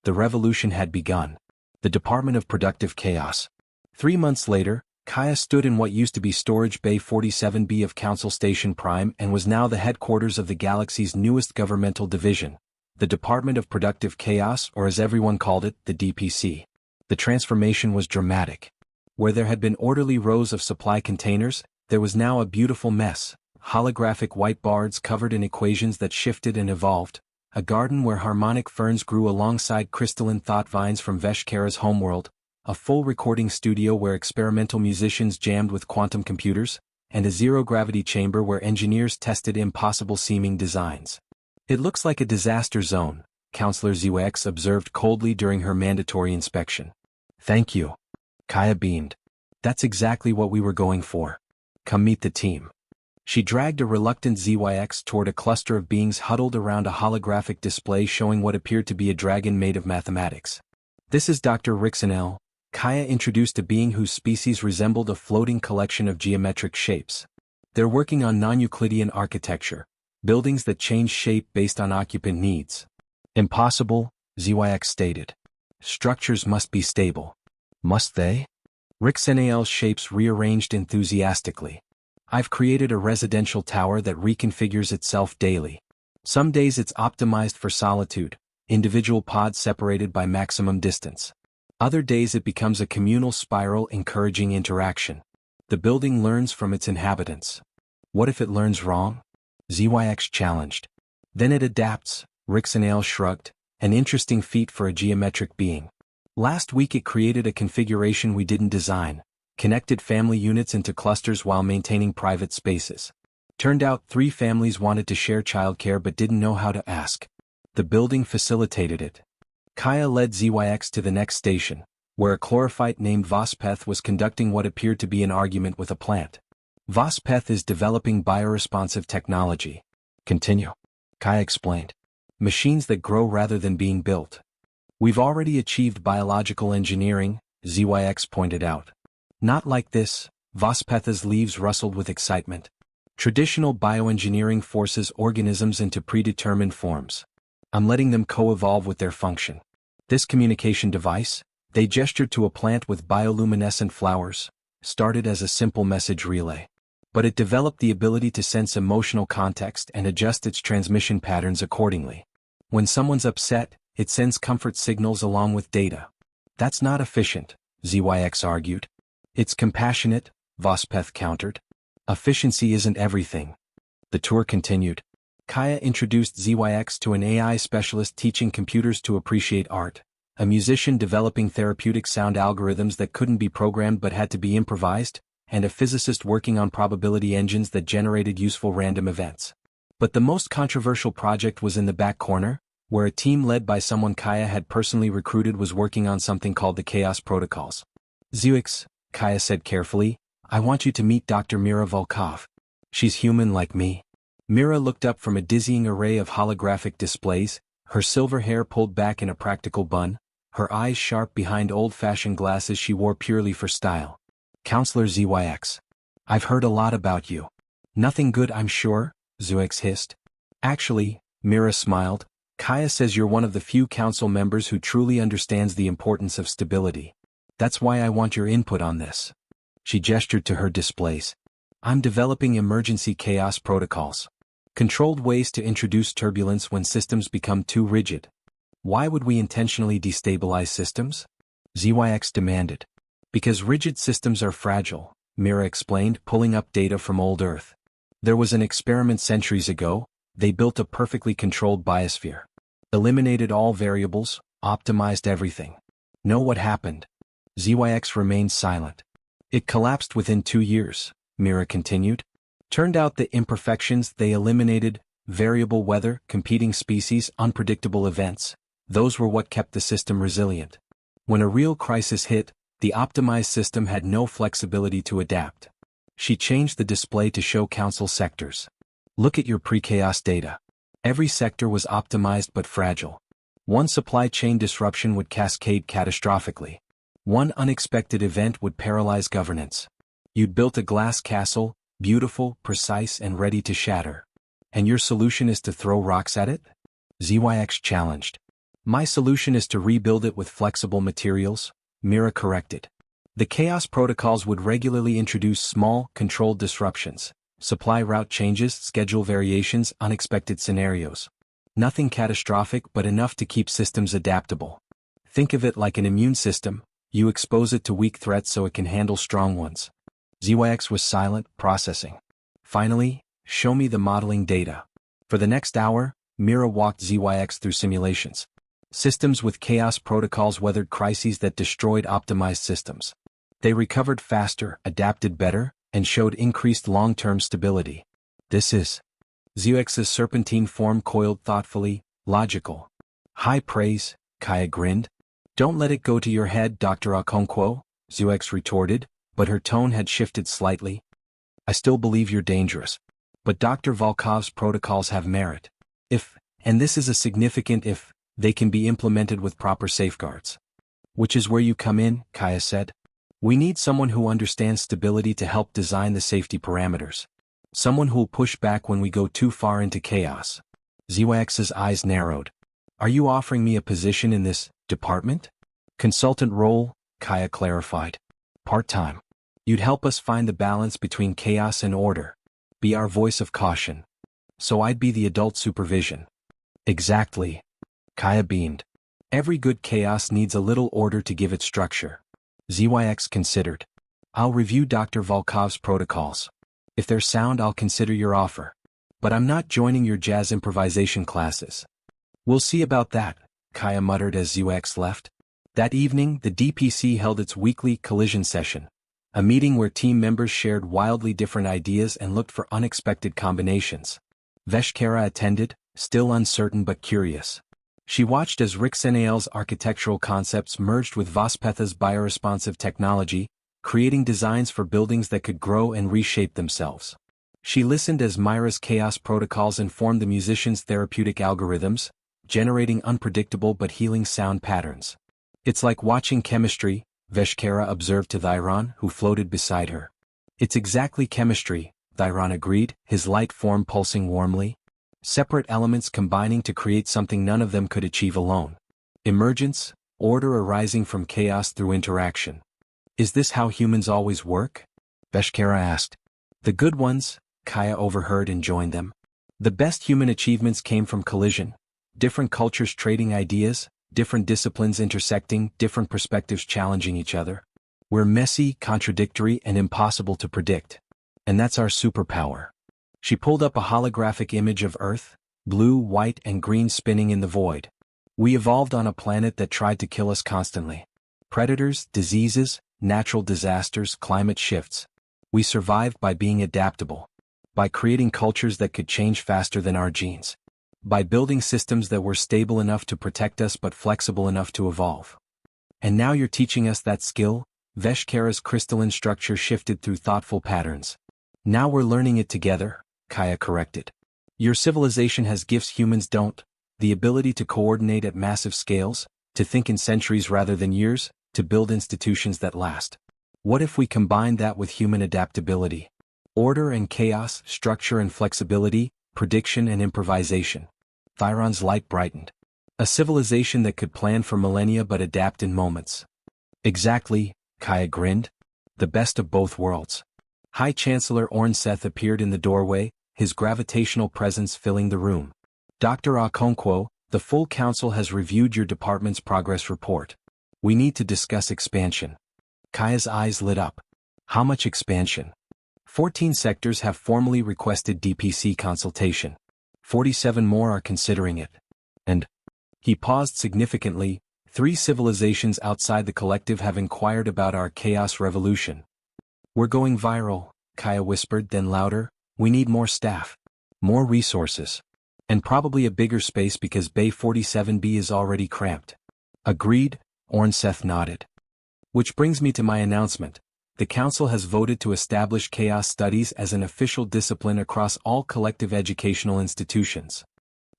The revolution had begun. The Department of Productive Chaos. 3 months later, Kaya stood in what used to be Storage Bay 47B of Council Station Prime and was now the headquarters of the galaxy's newest governmental division, the Department of Productive Chaos, or as everyone called it, the DPC. The transformation was dramatic. Where there had been orderly rows of supply containers, there was now a beautiful mess, holographic whiteboards covered in equations that shifted and evolved, a garden where harmonic ferns grew alongside crystalline thought vines from Veshkara's homeworld, a full recording studio where experimental musicians jammed with quantum computers, and a zero-gravity chamber where engineers tested impossible-seeming designs. It looks like a disaster zone, Counselor Zwex observed coldly during her mandatory inspection. Thank you. Kaya beamed. That's exactly what we were going for. Come meet the team. She dragged a reluctant ZYX toward a cluster of beings huddled around a holographic display showing what appeared to be a dragon made of mathematics. This is Dr. Rixonel. Kaya introduced a being whose species resembled a floating collection of geometric shapes. They're working on non-Euclidean architecture, buildings that change shape based on occupant needs. Impossible, ZYX stated. Structures must be stable. Must they? Rixonel's shapes rearranged enthusiastically. I've created a residential tower that reconfigures itself daily. Some days it's optimized for solitude, individual pods separated by maximum distance. Other days it becomes a communal spiral encouraging interaction. The building learns from its inhabitants. What if it learns wrong? ZYX challenged. Then it adapts, Rixonel shrugged, an interesting feat for a geometric being. Last week it created a configuration we didn't design, connected family units into clusters while maintaining private spaces. Turned out 3 families wanted to share childcare but didn't know how to ask. The building facilitated it. Kaya led ZYX to the next station, where a chlorophyte named Vospeth was conducting what appeared to be an argument with a plant. Vospeth is developing bioresponsive technology. Continue. Kaya explained. Machines that grow rather than being built. We've already achieved biological engineering, ZYX pointed out. Not like this, Vospeth's leaves rustled with excitement. Traditional bioengineering forces organisms into predetermined forms. I'm letting them co-evolve with their function. This communication device, they gestured to a plant with bioluminescent flowers, started as a simple message relay. But it developed the ability to sense emotional context and adjust its transmission patterns accordingly. When someone's upset, it sends comfort signals along with data. That's not efficient, ZYX argued. It's compassionate, Vospeth countered. Efficiency isn't everything. The tour continued. Kaya introduced ZYX to an AI specialist teaching computers to appreciate art, a musician developing therapeutic sound algorithms that couldn't be programmed but had to be improvised, and a physicist working on probability engines that generated useful random events. But the most controversial project was in the back corner, where a team led by someone Kaya had personally recruited was working on something called the Chaos Protocols. Zux, Kaya said carefully, I want you to meet Dr. Mira Volkov. She's human like me. Mira looked up from a dizzying array of holographic displays, her silver hair pulled back in a practical bun, her eyes sharp behind old-fashioned glasses she wore purely for style. Counselor ZYX. I've heard a lot about you. Nothing good, I'm sure, Zux hissed. Actually, Mira smiled, Kaya says you're one of the few council members who truly understands the importance of stability. That's why I want your input on this. She gestured to her displays. I'm developing emergency chaos protocols. Controlled ways to introduce turbulence when systems become too rigid. Why would we intentionally destabilize systems? ZYX demanded. Because rigid systems are fragile, Mira explained, pulling up data from old Earth. There was an experiment centuries ago. They built a perfectly controlled biosphere. Eliminated all variables, optimized everything. Know what happened? ZYX remained silent. It collapsed within 2 years, Mira continued. Turned out the imperfections they eliminated, variable weather, competing species, unpredictable events, those were what kept the system resilient. When a real crisis hit, the optimized system had no flexibility to adapt. She changed the display to show council sectors. Look at your pre-chaos data. Every sector was optimized but fragile. One supply chain disruption would cascade catastrophically. One unexpected event would paralyze governance. You'd built a glass castle, beautiful, precise, and ready to shatter. And your solution is to throw rocks at it? ZYX challenged. My solution is to rebuild it with flexible materials, Mira corrected. The chaos protocols would regularly introduce small, controlled disruptions. Supply route changes, schedule variations, unexpected scenarios. Nothing catastrophic but enough to keep systems adaptable. Think of it like an immune system. You expose it to weak threats so it can handle strong ones. ZYX was silent, processing. Finally, show me the modeling data. For the next hour, Mira walked ZYX through simulations. Systems with chaos protocols weathered crises that destroyed optimized systems. They recovered faster, adapted better, and showed increased long-term stability. This is ZYX's serpentine form coiled thoughtfully, logical. High praise, Kaya grinned. Don't let it go to your head, Dr. Okonkwo, ZYX retorted, but her tone had shifted slightly. I still believe you're dangerous. But Dr. Volkov's protocols have merit. If, and this is a significant if, they can be implemented with proper safeguards. Which is where you come in, Kaya said. We need someone who understands stability to help design the safety parameters. Someone who'll push back when we go too far into chaos. ZYX's eyes narrowed. Are you offering me a position in this department? Consultant role, Kaya clarified. Part-time. You'd help us find the balance between chaos and order. Be our voice of caution. So I'd be the adult supervision. Exactly. Kaya beamed. Every good chaos needs a little order to give it structure. ZYX considered. I'll review Dr. Volkov's protocols. If they're sound, I'll consider your offer. But I'm not joining your jazz improvisation classes. We'll see about that, Kaya muttered as ZYX left. That evening, the DPC held its weekly collision session. A meeting where team members shared wildly different ideas and looked for unexpected combinations. Veshkara attended, still uncertain but curious. She watched as Rixenael's architectural concepts merged with Vospetha's bioresponsive technology, creating designs for buildings that could grow and reshape themselves. She listened as Myra's chaos protocols informed the musicians' therapeutic algorithms, generating unpredictable but healing sound patterns. It's like watching chemistry, Veshkara observed to Thyron, who floated beside her. It's exactly chemistry, Thyron agreed, his light form pulsing warmly. Separate elements combining to create something none of them could achieve alone. Emergence, order arising from chaos through interaction. Is this how humans always work? Veshkara asked. The good ones, Kaya overheard and joined them. The best human achievements came from collision. Different cultures trading ideas, different disciplines intersecting, different perspectives challenging each other. We're messy, contradictory, and impossible to predict. And that's our superpower. She pulled up a holographic image of Earth, blue, white, and green spinning in the void. We evolved on a planet that tried to kill us constantly. Predators, diseases, natural disasters, climate shifts. We survived by being adaptable. By creating cultures that could change faster than our genes. By building systems that were stable enough to protect us but flexible enough to evolve. And now you're teaching us that skill? Veshkara's crystalline structure shifted through thoughtful patterns. Now we're learning it together, Kaya corrected. Your civilization has gifts humans don't, the ability to coordinate at massive scales, to think in centuries rather than years, to build institutions that last. What if we combine that with human adaptability? Order and chaos, structure and flexibility, prediction and improvisation. Thyron's light brightened. A civilization that could plan for millennia but adapt in moments. Exactly, Kaya grinned. The best of both worlds. High Chancellor Ornseth appeared in the doorway, his gravitational presence filling the room. Dr. Okonkwo, the full council has reviewed your department's progress report. We need to discuss expansion. Kaya's eyes lit up. How much expansion? 14 sectors have formally requested DPC consultation. 47 more are considering it. And, he paused significantly, 3 civilizations outside the collective have inquired about our chaos revolution. We're going viral, Kaya whispered, then louder, we need more staff. More resources. And probably a bigger space because Bay 47B is already cramped. Agreed, Ornseth nodded. Which brings me to my announcement. The Council has voted to establish chaos studies as an official discipline across all collective educational institutions.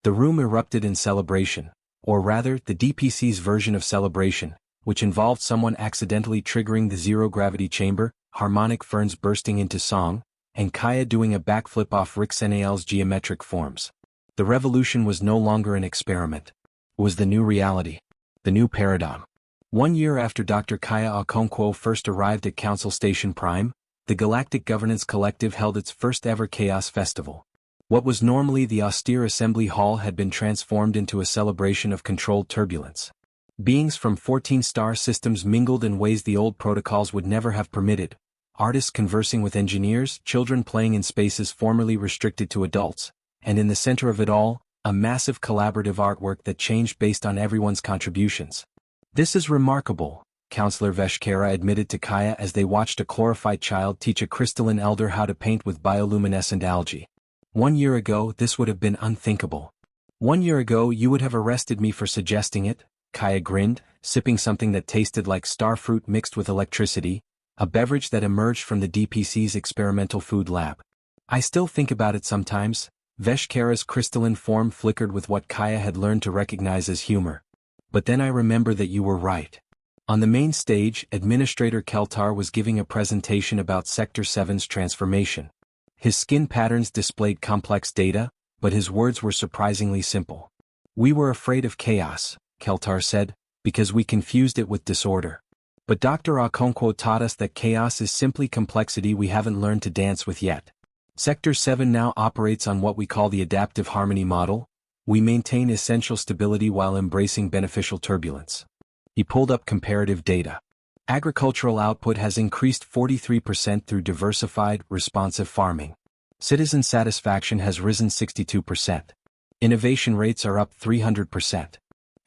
The room erupted in celebration, or rather, the DPC's version of celebration, which involved someone accidentally triggering the zero-gravity chamber, harmonic ferns bursting into song, and Kaya doing a backflip off Rick Senal's geometric forms. The revolution was no longer an experiment. It was the new reality. The new paradigm. 1 year after Dr. Kaya Okonkwo first arrived at Council Station Prime, the Galactic Governance Collective held its first-ever Chaos Festival. What was normally the austere assembly hall had been transformed into a celebration of controlled turbulence. Beings from 14-star systems mingled in ways the old protocols would never have permitted. Artists conversing with engineers, children playing in spaces formerly restricted to adults, and in the center of it all, a massive collaborative artwork that changed based on everyone's contributions. This is remarkable, Counselor Veshkara admitted to Kaya as they watched a chlorophyte child teach a crystalline elder how to paint with bioluminescent algae. 1 year ago, this would have been unthinkable. 1 year ago, you would have arrested me for suggesting it, Kaya grinned, sipping something that tasted like starfruit mixed with electricity, a beverage that emerged from the DPC's experimental food lab. I still think about it sometimes. Veshkara's crystalline form flickered with what Kaya had learned to recognize as humor. But then I remember that you were right. On the main stage, Administrator Keltar was giving a presentation about Sector 7's transformation. His skin patterns displayed complex data, but his words were surprisingly simple. We were afraid of chaos, Keltar said, because we confused it with disorder. But Dr. Okonkwo taught us that chaos is simply complexity we haven't learned to dance with yet. Sector 7 now operates on what we call the adaptive harmony model. We maintain essential stability while embracing beneficial turbulence. He pulled up comparative data. Agricultural output has increased 43% through diversified, responsive farming. Citizen satisfaction has risen 62%. Innovation rates are up 300%.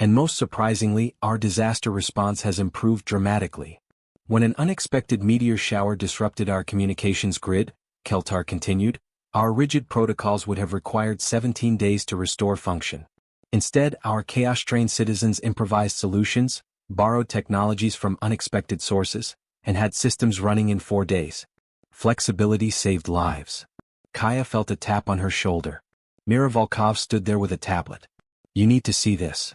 And most surprisingly, our disaster response has improved dramatically. When an unexpected meteor shower disrupted our communications grid, Keltar continued, our rigid protocols would have required 17 days to restore function. Instead, our chaos-trained citizens improvised solutions, borrowed technologies from unexpected sources, and had systems running in 4 days. Flexibility saved lives. Kaya felt a tap on her shoulder. Mira Volkov stood there with a tablet. You need to see this.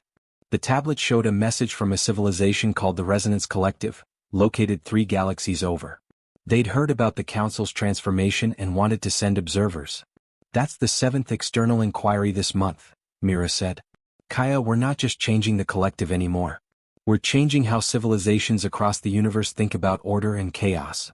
The tablet showed a message from a civilization called the Resonance Collective, located 3 galaxies over. They'd heard about the Council's transformation and wanted to send observers. That's the 7th external inquiry this month, Mira said. Kaya, we're not just changing the collective anymore. We're changing how civilizations across the universe think about order and chaos.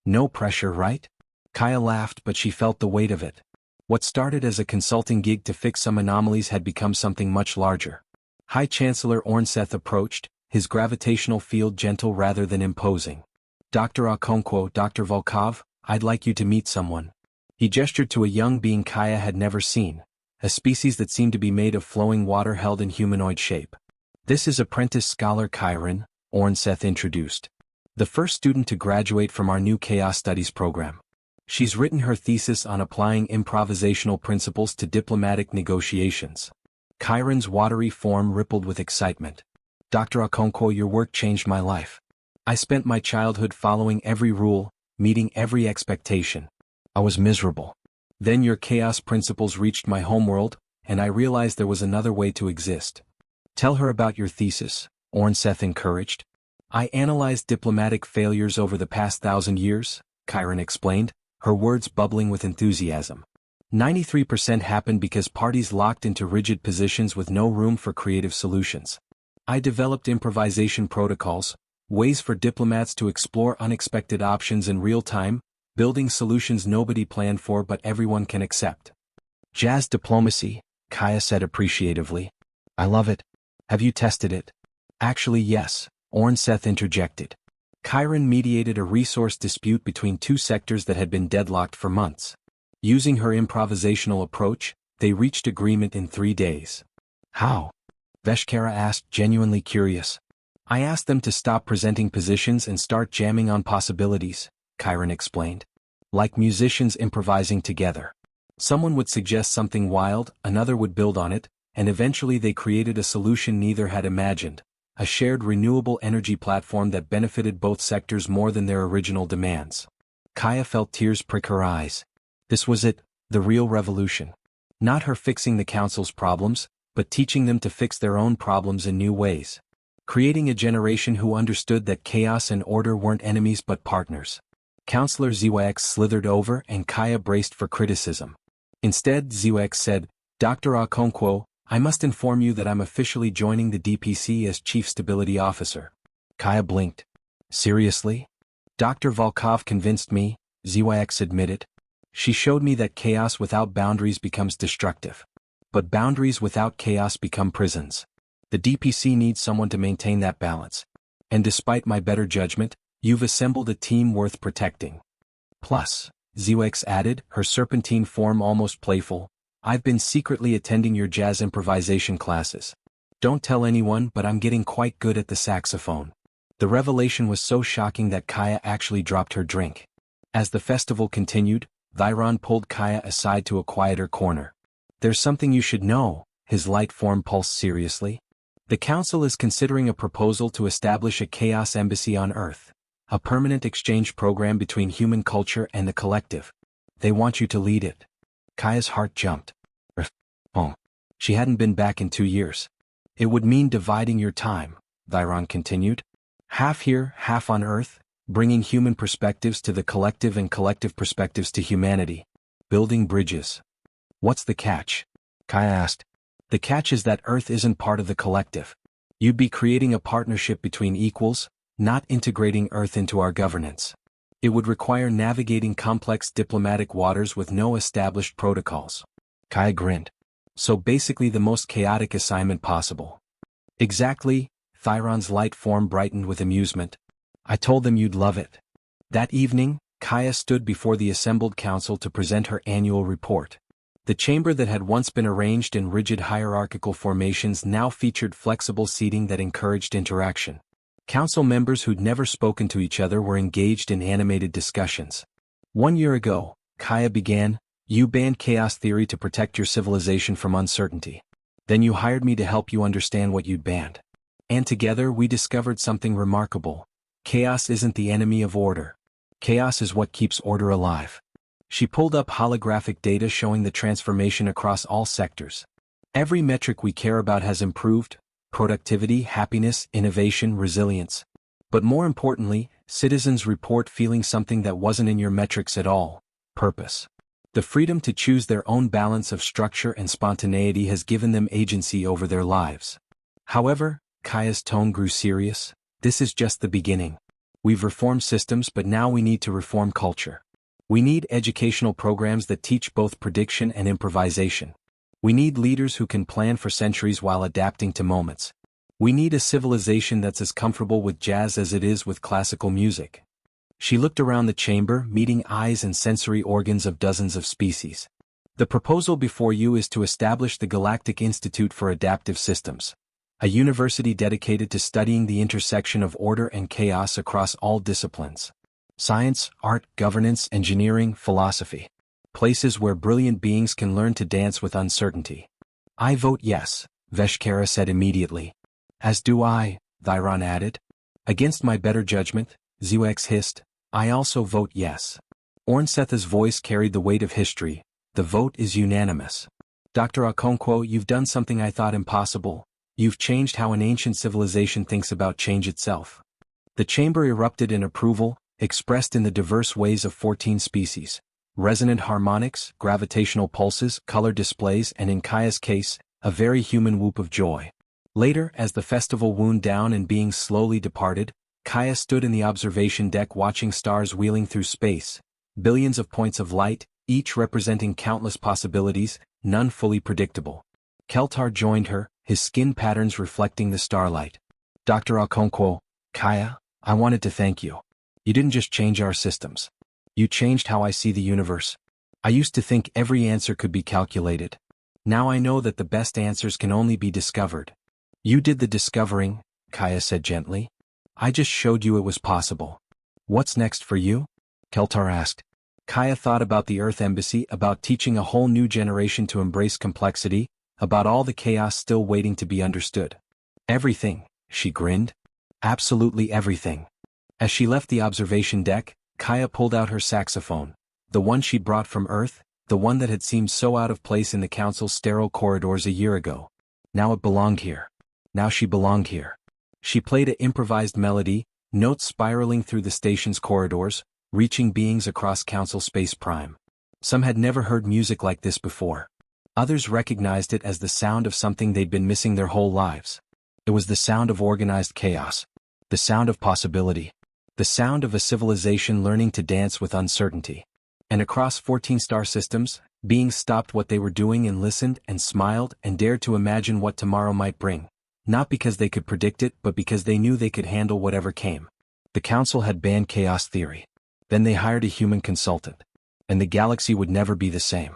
No pressure, right? Kaya laughed, but she felt the weight of it. What started as a consulting gig to fix some anomalies had become something much larger. High Chancellor Ornseth approached, his gravitational field gentle rather than imposing. Dr. Okonkwo, Dr. Volkov, I'd like you to meet someone. He gestured to a young being Kaya had never seen, a species that seemed to be made of flowing water held in humanoid shape. This is apprentice scholar Kyron, Ornseth introduced. The first student to graduate from our new Chaos Studies program. She's written her thesis on applying improvisational principles to diplomatic negotiations. Chiron's watery form rippled with excitement. Dr. Okonkwo, your work changed my life. I spent my childhood following every rule, meeting every expectation. I was miserable. Then your chaos principles reached my homeworld, and I realized there was another way to exist. Tell her about your thesis, Ornseth encouraged. I analyzed diplomatic failures over the past 1,000 years, Chiron explained, her words bubbling with enthusiasm. 93% happened because parties locked into rigid positions with no room for creative solutions. I developed improvisation protocols, ways for diplomats to explore unexpected options in real time, building solutions nobody planned for but everyone can accept. Jazz diplomacy, Kaya said appreciatively. I love it. Have you tested it? Actually yes, Ornseth interjected. Chiron mediated a resource dispute between two sectors that had been deadlocked for months. Using her improvisational approach, they reached agreement in 3 days. How? Veshkara asked, genuinely curious. I asked them to stop presenting positions and start jamming on possibilities, Chiron explained. Like musicians improvising together. Someone would suggest something wild, another would build on it, and eventually they created a solution neither had imagined, a shared renewable energy platform that benefited both sectors more than their original demands. Kaya felt tears prick her eyes. This was it, the real revolution. Not her fixing the council's problems, but teaching them to fix their own problems in new ways. Creating a generation who understood that chaos and order weren't enemies but partners. Counselor ZYX slithered over and Kaya braced for criticism. Instead, ZYX said, Dr. Okonkwo, I must inform you that I'm officially joining the DPC as Chief Stability Officer. Kaya blinked. Seriously? Dr. Volkov convinced me, ZYX admitted. She showed me that chaos without boundaries becomes destructive. But boundaries without chaos become prisons. The DPC needs someone to maintain that balance. And despite my better judgment, you've assembled a team worth protecting. Plus, ZYX added, her serpentine form almost playful, I've been secretly attending your jazz improvisation classes. Don't tell anyone, but I'm getting quite good at the saxophone. The revelation was so shocking that Kaya actually dropped her drink. As the festival continued, Viron pulled Kaya aside to a quieter corner. There's something you should know, his light form pulsed seriously. The council is considering a proposal to establish a chaos embassy on Earth, a permanent exchange program between human culture and the collective. They want you to lead it. Kaya's heart jumped. Oh. She hadn't been back in 2 years. It would mean dividing your time, Viron continued. Half here, half on Earth, bringing human perspectives to the collective and collective perspectives to humanity. Building bridges. What's the catch? Kaya asked. The catch is that Earth isn't part of the collective. You'd be creating a partnership between equals, not integrating Earth into our governance. It would require navigating complex diplomatic waters with no established protocols. Kaya grinned. So basically the most chaotic assignment possible. Exactly, Thyron's light form brightened with amusement. I told them you'd love it. That evening, Kaya stood before the assembled council to present her annual report. The chamber that had once been arranged in rigid hierarchical formations now featured flexible seating that encouraged interaction. Council members who'd never spoken to each other were engaged in animated discussions. 1 year ago, Kaya began, you banned chaos theory to protect your civilization from uncertainty. Then you hired me to help you understand what you'd banned. And together we discovered something remarkable. Chaos isn't the enemy of order. Chaos is what keeps order alive. She pulled up holographic data showing the transformation across all sectors. Every metric we care about has improved: productivity, happiness, innovation, resilience. But more importantly, citizens report feeling something that wasn't in your metrics at all: purpose. The freedom to choose their own balance of structure and spontaneity has given them agency over their lives. However, Kaya's tone grew serious. This is just the beginning. We've reformed systems, but now we need to reform culture. We need educational programs that teach both prediction and improvisation. We need leaders who can plan for centuries while adapting to moments. We need a civilization that's as comfortable with jazz as it is with classical music. She looked around the chamber, meeting eyes and sensory organs of dozens of species. The proposal before you is to establish the Galactic Institute for Adaptive Systems, a university dedicated to studying the intersection of order and chaos across all disciplines. Science, art, governance, engineering, philosophy. Places where brilliant beings can learn to dance with uncertainty. I vote yes, Veshkara said immediately. As do I, Thyron added. Against my better judgment, Zewex hissed, I also vote yes. Ornsetha's voice carried the weight of history. The vote is unanimous. Dr. Okonkwo, you've done something I thought impossible. You've changed how an ancient civilization thinks about change itself. The chamber erupted in approval, expressed in the diverse ways of 14 species. Resonant harmonics, gravitational pulses, color displays, and in Kaya's case, a very human whoop of joy. Later, as the festival wound down and beings slowly departed, Kaya stood in the observation deck watching stars wheeling through space. Billions of points of light, each representing countless possibilities, none fully predictable. Keltar joined her, his skin patterns reflecting the starlight. Dr. Okonkwo, Kaya, I wanted to thank you. You didn't just change our systems. You changed how I see the universe. I used to think every answer could be calculated. Now I know that the best answers can only be discovered. You did the discovering, Kaya said gently. I just showed you it was possible. What's next for you? Keltar asked. Kaya thought about the Earth Embassy, about teaching a whole new generation to embrace complexity, about all the chaos still waiting to be understood. Everything, she grinned. Absolutely everything. As she left the observation deck, Kaya pulled out her saxophone, the one she'd brought from Earth, the one that had seemed so out of place in the council's sterile corridors a year ago. Now it belonged here. Now she belonged here. She played an improvised melody, notes spiraling through the station's corridors, reaching beings across Council Space Prime. Some had never heard music like this before. Others recognized it as the sound of something they'd been missing their whole lives. It was the sound of organized chaos. The sound of possibility. The sound of a civilization learning to dance with uncertainty. And across 14 star systems, beings stopped what they were doing and listened and smiled and dared to imagine what tomorrow might bring. Not because they could predict it, but because they knew they could handle whatever came. The council had banned chaos theory. Then they hired a human consultant. And the galaxy would never be the same.